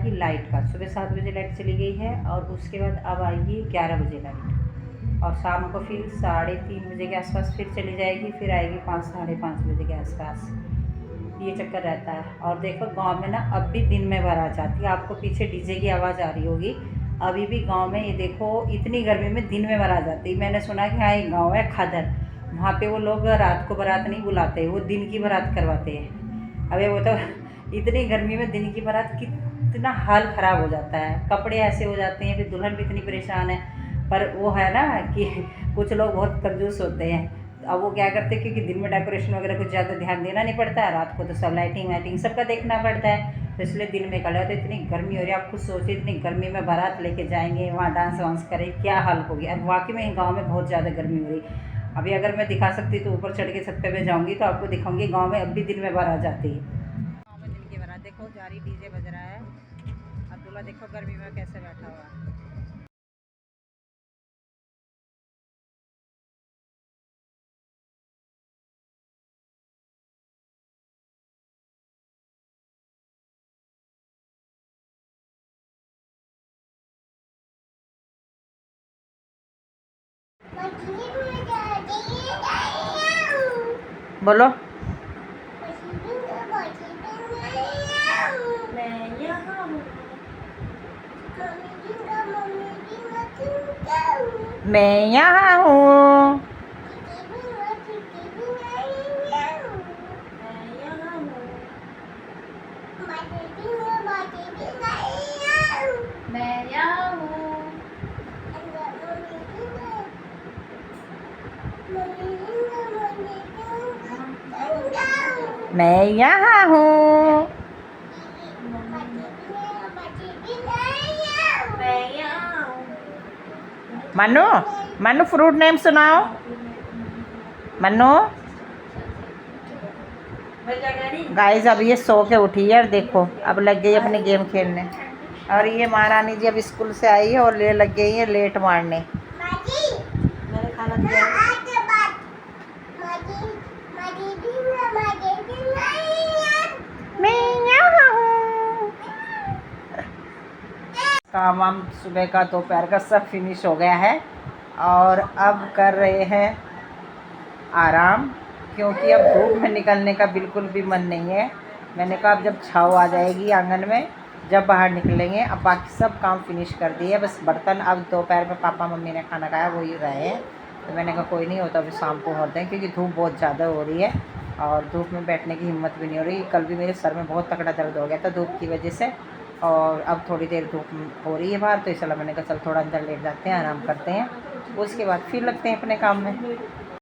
आएगी लाइट का। सुबह 7 बजे लाइट चली गई है और उसके बाद अब आएगी 11 बजे लाइट, और शाम को फिर 3:30 बजे के आसपास फिर चली जाएगी, फिर आएगी 5 साढ़े 5 बजे के आसपास। ये चक्कर रहता है। और देखो गांव में ना अब भी दिन में बारात जाती है। आपको पीछे डीजे की आवाज़ आ रही होगी, अभी भी गांव में ये देखो इतनी गर्मी में दिन में बारात जाती है। मैंने सुना कि हाँ एक गाँव है खदर, वहाँ पे वो लोग रात को बारात नहीं बुलाते, वो दिन की बारात करवाते हैं। अबे वो तो इतनी गर्मी में दिन की बारात कितना हाल ख़राब हो जाता है, कपड़े ऐसे हो जाते हैं, फिर दुल्हन भी इतनी परेशान है। पर वो है ना कि कुछ लोग बहुत कंजूस होते हैं। अब वो क्या करते हैं, क्योंकि दिन में डेकोरेशन वगैरह कुछ ज़्यादा ध्यान देना नहीं पड़ता है, रात को तो सब लाइटिंग वाइटिंग सबका देखना पड़ता है, तो इसलिए दिन में कर लेते। इतनी गर्मी हो रही है, आप खुद सोचिए इतनी गर्मी में बारात लेके जाएंगे, वहाँ डांस वांस करें, क्या हाल होगी। और वाकई में गाँव में बहुत ज़्यादा गर्मी हो रही। अभी अगर मैं दिखा सकती तो ऊपर चढ़ के छत पे जाऊँगी तो आपको दिखाऊंगी गाँव में अब भी दिन में बारात जाती है। गाँव में दिन की बारात देखो जा रही, डीजे बज रहा है, अब दूल्हा देखो गर्मी में कैसे बैठा हुआ है। बोलो। मैं यहाँ हूँ। मैं यहाँ हूँ। मैं यहाँ हूँ। मनु, मनु फ्रूट नेम सुनाओ। मनु गाइस अब ये सो के उठी है और देखो अब लग गई अपने गेम खेलने। और ये महारानी जी अब स्कूल से आई है और ले लग गई है लेट मारने। मैंने खाना दिया। मैं यहाँ हूँ। काम वाम सुबह का दोपहर का सब फिनिश हो गया है और अब कर रहे हैं आराम, क्योंकि अब धूप में निकलने का बिल्कुल भी मन नहीं है। मैंने कहा अब जब छाँव आ जाएगी आंगन में जब बाहर निकलेंगे। अब बाकी सब काम फिनिश कर दिए, बस बर्तन अब दोपहर में पापा मम्मी ने खाना खाया वो ही रहे हैं, तो मैंने कहा कोई नहीं होता अभी शाम को होते हैं, क्योंकि धूप बहुत ज़्यादा हो रही है और धूप में बैठने की हिम्मत भी नहीं हो रही। कल भी मेरे सर में बहुत तगड़ा दर्द हो गया था धूप की वजह से, और अब थोड़ी देर धूप हो रही है बाहर, तो इसलिए मैंने कहा चल थोड़ा अंदर लेट जाते हैं, आराम करते हैं, उसके बाद फिर लगते हैं अपने काम में।